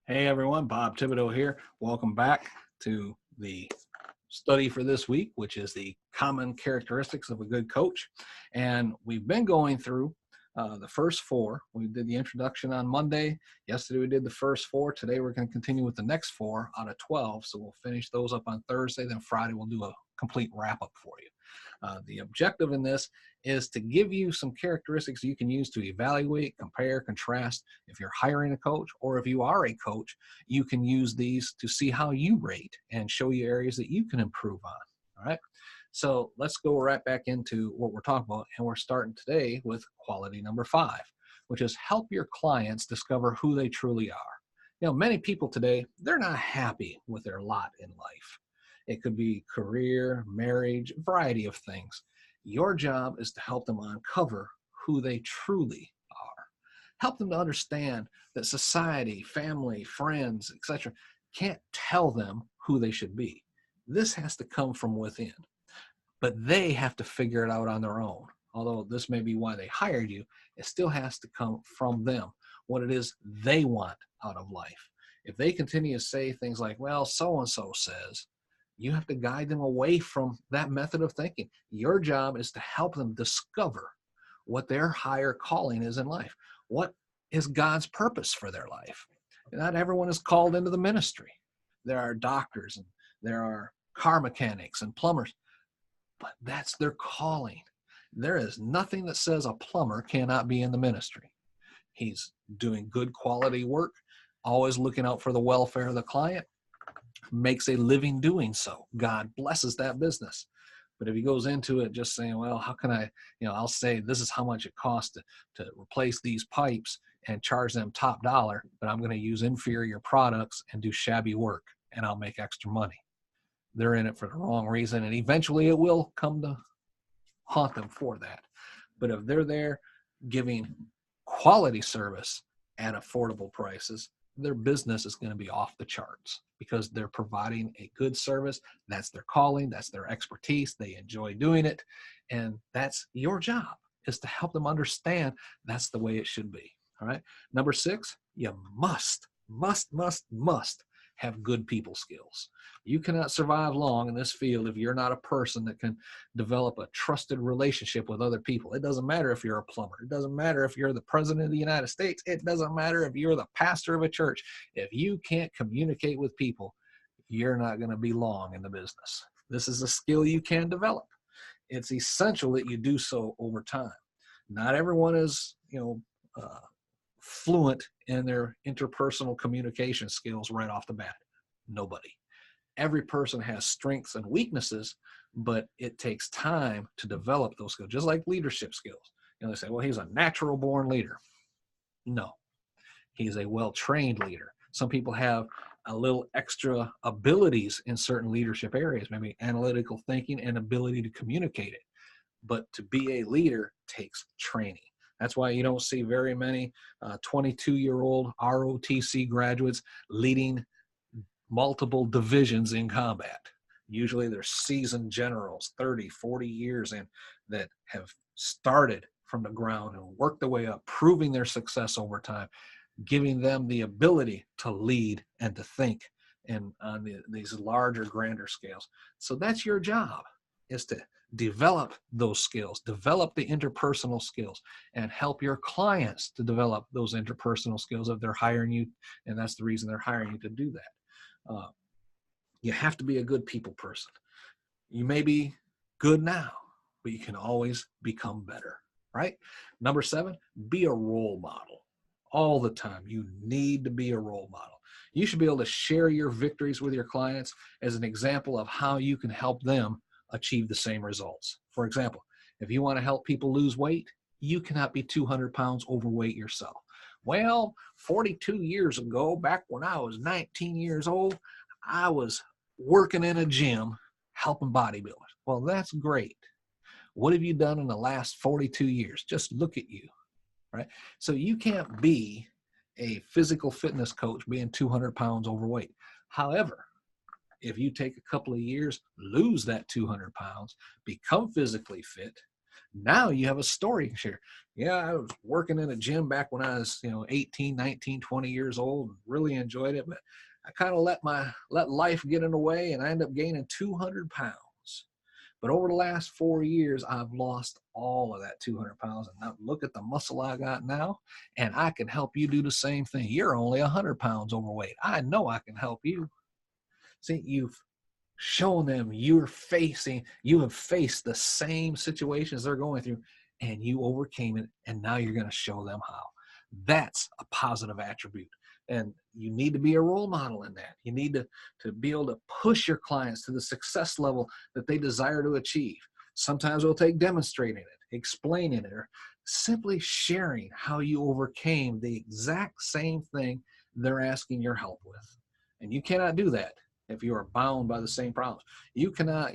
Hey everyone, Bob Thibodeau here. Welcome back to the study for this week, which is the common characteristics of a good coach. And we've been going through the first four. We did the introduction on Monday. Yesterday we did the first four. Today we're going to continue with the next four out of 12. So we'll finish those up on Thursday. Then Friday we'll do a complete wrap up for you. The objective in this is to give you some characteristics you can use to evaluate, compare, contrast. If you're hiring a coach or if you are a coach, you can use these to see how you rate and show you areas that you can improve on. All right. So let's go right back into what we're talking about. And we're starting today with quality number 5, which is help your clients discover who they truly are. Many people today, they're not happy with their lot in life. It could be career, marriage, a variety of things. Your job is to help them uncover who they truly are. Help them to understand that society, family, friends, etc., can't tell them who they should be. This has to come from within, but they have to figure it out on their own. Although this may be why they hired you, it still has to come from them, what it is they want out of life. If they continue to say things like, well, so-and-so says, you have to guide them away from that method of thinking. Your job is to help them discover what their higher calling is in life. What is God's purpose for their life? Not everyone is called into the ministry. There are doctors and there are car mechanics and plumbers, but that's their calling. There is nothing that says a plumber cannot be in the ministry. He's doing good quality work, always looking out for the welfare of the client, makes a living doing so. God blesses that business. But if he goes into it just saying, well, how can I, I'll say this is how much it costs to replace these pipes and charge them top dollar, but I'm going to use inferior products and do shabby work and I'll make extra money. They're in it for the wrong reason. And eventually it will come to haunt them for that. But if they're there giving quality service at affordable prices, their business is going to be off the charts because they're providing a good service. That's their calling. That's their expertise. They enjoy doing it. And that's your job, is to help them understand that's the way it should be. All right. Number 6, you must have good people skills. You cannot survive long in this field if you're not a person that can develop a trusted relationship with other people. It doesn't matter if you're a plumber. It doesn't matter if you're the president of the United States. It doesn't matter if you're the pastor of a church. If you can't communicate with people, you're not going to be long in the business. This is a skill you can develop. It's essential that you do so over time. Not everyone is, fluent in their interpersonal communication skills right off the bat. Nobody. Every person has strengths and weaknesses, but it takes time to develop those skills, just like leadership skills. They say, well, he's a natural born leader. No, he's a well-trained leader. Some people have a little extra abilities in certain leadership areas, maybe analytical thinking and ability to communicate it. But to be a leader takes training. That's why you don't see very many 22-year-old ROTC graduates leading multiple divisions in combat. Usually they're seasoned generals, 30, 40 years in, that have started from the ground and worked their way up, proving their success over time, giving them the ability to lead and to think and on these larger, grander scales. So that's your job, is to develop those skills, develop the interpersonal skills, and help your clients to develop those interpersonal skills if they're hiring you, and that's the reason they're hiring you to do that. You have to be a good people person. You may be good now, but you can always become better, right? Number 7, be a role model. All the time, you need to be a role model. You should be able to share your victories with your clients as an example of how you can help them achieve the same results. For example, if you want to help people lose weight, you cannot be 200 pounds overweight yourself. Well, 42 years ago, back when I was 19 years old, I was working in a gym helping bodybuilders. Well, that's great. What have you done in the last 42 years? Just look at you, right? So you can't be a physical fitness coach being 200 pounds overweight. However, if you take a couple of years, lose that 200 pounds, become physically fit, Now you have a story to share. Yeah, I was working in a gym back when I was, 18, 19, 20 years old, and really enjoyed it, but I kind of let life get in the way, and I ended up gaining 200 pounds. But over the last 4 years, I've lost all of that 200 pounds. And now look at the muscle I got now, and I can help you do the same thing. You're only 100 pounds overweight. I know I can help you. See, you've shown them you have faced the same situations they're going through, and you overcame it, and now you're going to show them how. That's a positive attribute. And you need to be a role model in that. You need to be able to push your clients to the success level that they desire to achieve. Sometimes it'll take demonstrating it, explaining it, or simply sharing how you overcame the exact same thing they're asking your help with. And you cannot do that if you are bound by the same problems. You cannot,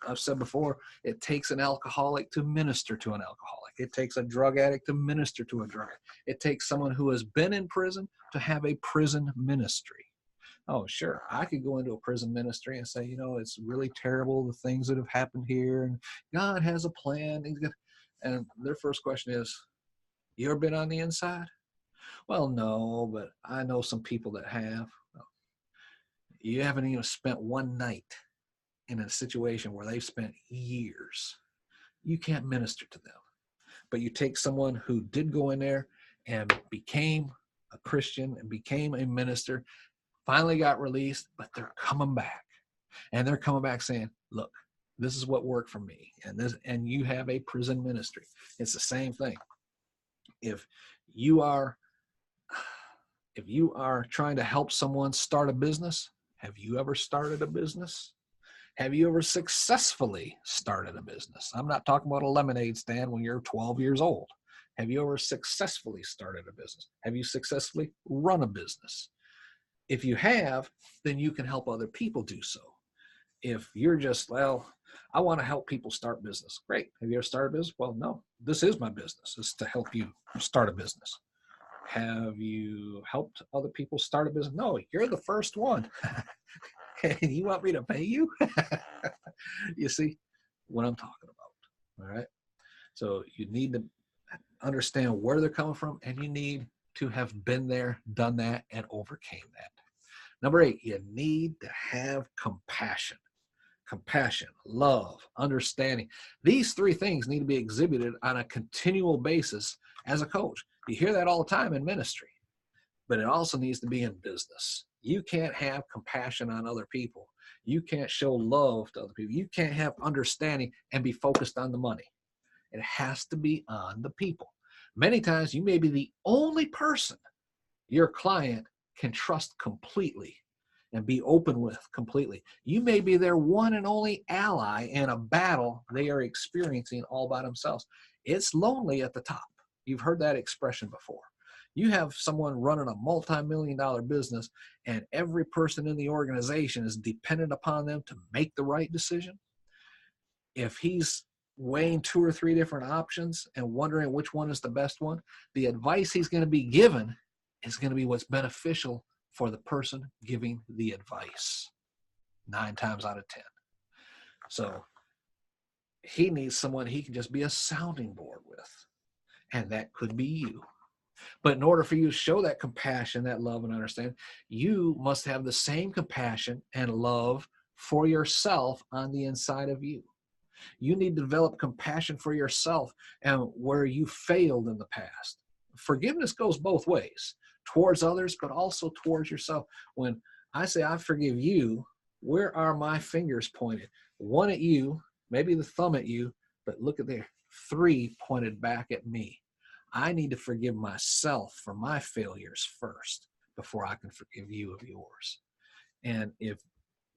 I've said before, it takes an alcoholic to minister to an alcoholic. It takes a drug addict to minister to a drug addict. It takes someone who has been in prison to have a prison ministry. Oh, sure, I could go into a prison ministry and say, it's really terrible, the things that have happened here, and God has a plan. And their first question is, you ever been on the inside? Well, no, but I know some people that have. You haven't even spent one night in a situation where they've spent years. You can't minister to them. But you take someone who did go in there and became a Christian and became a minister, finally got released, but they're coming back. And they're coming back saying, look, this is what worked for me. And you have a prison ministry. It's the same thing. If you are trying to help someone start a business, have you ever started a business? Have you ever successfully started a business? I'm not talking about a lemonade stand when you're 12 years old. Have you ever successfully started a business? Have you successfully run a business? If you have, then you can help other people do so. If you're just, I want to help people start business. Great. Have you ever started a business? Well, no, this is my business. It's to help you start a business. Have you helped other people start a business? No, you're the first one. And you want me to pay you? You see what I'm talking about. All right. So you need to understand where they're coming from, and you need to have been there, done that, and overcame that. Number 8, you need to have compassion. Compassion, love, understanding. These 3 things need to be exhibited on a continual basis as a coach. You hear that all the time in ministry, but it also needs to be in business. You can't have compassion on other people. You can't show love to other people. You can't have understanding and be focused on the money. It has to be on the people. Many times you may be the only person your client can trust completely and be open with completely. You may be their one and only ally in a battle they are experiencing all by themselves. It's lonely at the top. You've heard that expression before. You have someone running a multi-million-dollar business, and every person in the organization is dependent upon them to make the right decision. If he's weighing 2 or 3 different options and wondering which one is the best one, the advice he's going to be given is going to be what's beneficial for the person giving the advice 9 times out of 10. So he needs someone he can just be a sounding board with, and that could be you. But in order for you to show that compassion, that love and understanding, you must have the same compassion and love for yourself on the inside of you. You need to develop compassion for yourself and where you failed in the past. Forgiveness goes both ways, towards others, but also towards yourself. When I say I forgive you, where are my fingers pointed? 1 at you, maybe the thumb at you, but look at there, 3 pointed back at me. I need to forgive myself for my failures first before I can forgive you of yours. And if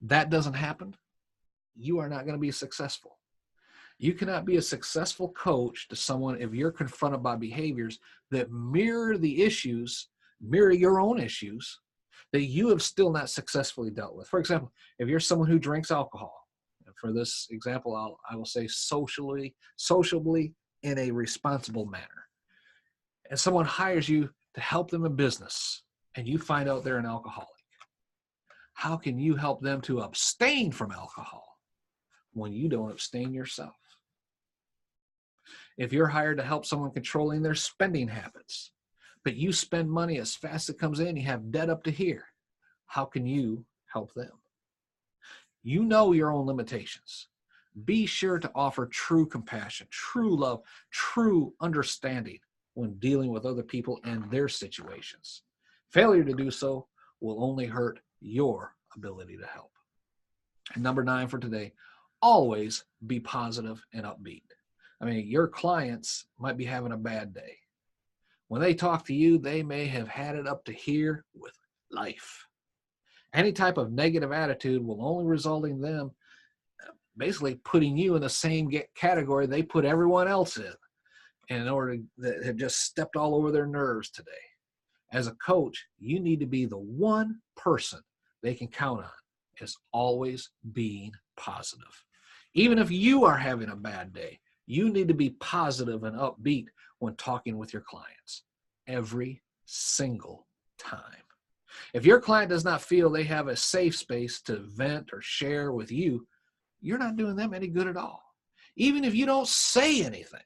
that doesn't happen, you are not going to be successful. You cannot be a successful coach to someone if you're confronted by behaviors that mirror your own issues that you have still not successfully dealt with. For example, if you're someone who drinks alcohol, and for this example, I will say sociably in a responsible manner, and someone hires you to help them in business, and you find out they're an alcoholic, how can you help them to abstain from alcohol when you don't abstain yourself? If you're hired to help someone controlling their spending habits, but you spend money as fast as it comes in, you have debt up to here, how can you help them? You know your own limitations. Be sure to offer true compassion, true love, true understanding when dealing with other people and their situations. Failure to do so will only hurt your ability to help. And number 9 for today, always be positive and upbeat. I mean, your clients might be having a bad day. When they talk to you, they may have had it up to here with life. Any type of negative attitude will only result in them basically putting you in the same category they put everyone else in order that have just stepped all over their nerves today. As a coach, you need to be the one person they can count on as always being positive. Even if you are having a bad day, you need to be positive and upbeat when talking with your clients every single time. If your client does not feel they have a safe space to vent or share with you, you're not doing them any good at all. Even if you don't say anything,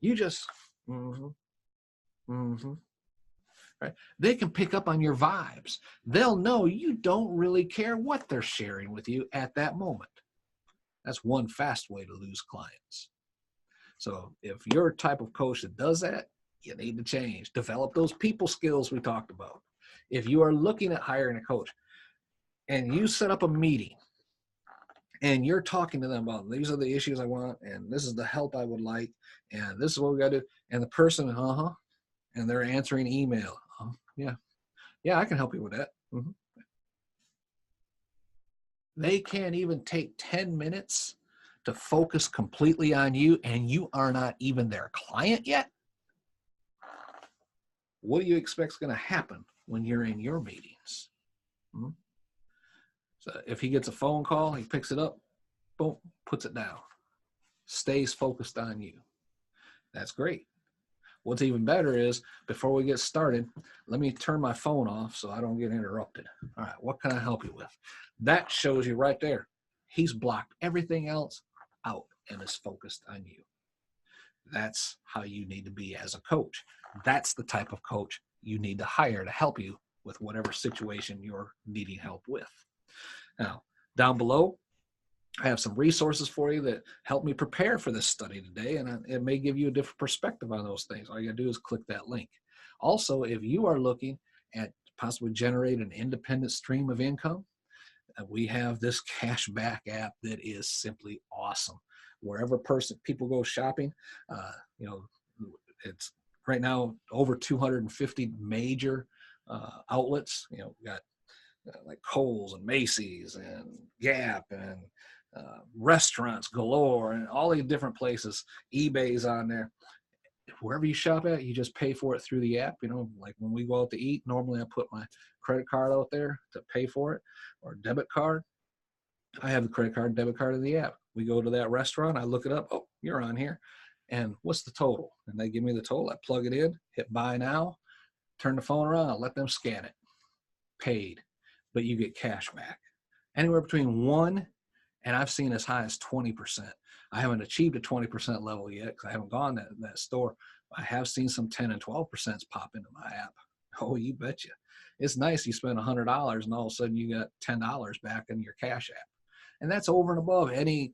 you just, right? They can pick up on your vibes. They'll know you don't really care what they're sharing with you at that moment. That's one fast way to lose clients. So if you're a type of coach that does that, you need to change. Develop those people skills we talked about. If you are looking at hiring a coach and you set up a meeting and you're talking to them about these are the issues I want and this is the help I would like and this is what we got to do, and the person, and they're answering email. Yeah, I can help you with that. They can't even take 10 minutes to focus completely on you, and you are not even their client yet. What do you expect is going to happen when you're in your meetings? So if he gets a phone call, he picks it up, boom, puts it down, stays focused on you. That's great. What's even better is, before we get started, let me turn my phone off so I don't get interrupted. All right, what can I help you with? That shows you right there. He's blocked everything else out and is focused on you. That's how you need to be as a coach. That's the type of coach you need to hire to help you with whatever situation you're needing help with. Now, down below, I have some resources for you that help me prepare for this study today, and it may give you a different perspective on those things. All you gotta do is click that link. Also, if you are looking at possibly generate an independent stream of income, we have this cashback app that is simply awesome. Wherever people go shopping, it's right now over 250 major outlets. We got like Kohl's and Macy's and Gap and restaurants galore and all these different places. eBay's on there. Wherever you shop at, you just pay for it through the app. Like when we go out to eat, normally I put my credit card out there to pay for it, or debit card. I have the credit card and debit card in the app. We go to that restaurant, I look it up. Oh, you're on here. And what's the total? And they give me the total. I plug it in, hit buy now, turn the phone around, let them scan it. Paid. But you get cash back. Anywhere between 1 and I've seen as high as 20%. I haven't achieved a 20% level yet because I haven't gone to that store. I have seen some 10 and 12% pop into my app. Oh, you betcha. It's nice you spend $100 and all of a sudden you got $10 back in your cash app. And that's over and above any,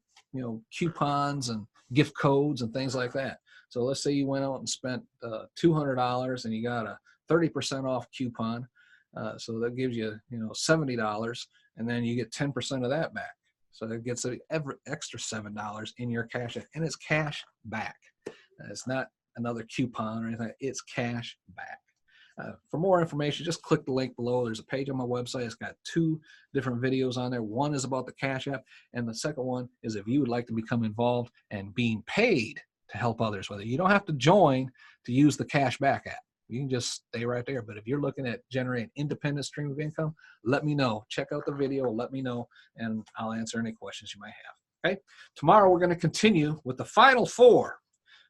coupons and gift codes and things like that. So let's say you went out and spent $200 and you got a 30% off coupon. So that gives you, $70, and then you get 10% of that back. So that gets an extra $7 in your cash, and it's cash back. It's not another coupon or anything. It's cash back. For more information, just click the link below. There's a page on my website. It's got 2 different videos on there. One is about the Cash App, and the second one is if you would like to become involved and being paid to help others with it. You don't have to join to use the Cash Back app. You can just stay right there. But if you're looking at generating independent stream of income, let me know. Check out the video, let me know, and I'll answer any questions you might have. Okay? Tomorrow we're going to continue with the final 4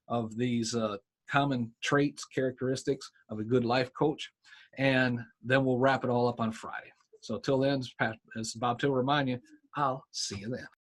of these common traits, characteristics of a good life coach, and then we'll wrap it all up on Friday. So till then, as Bob Till remind you, I'll see you then.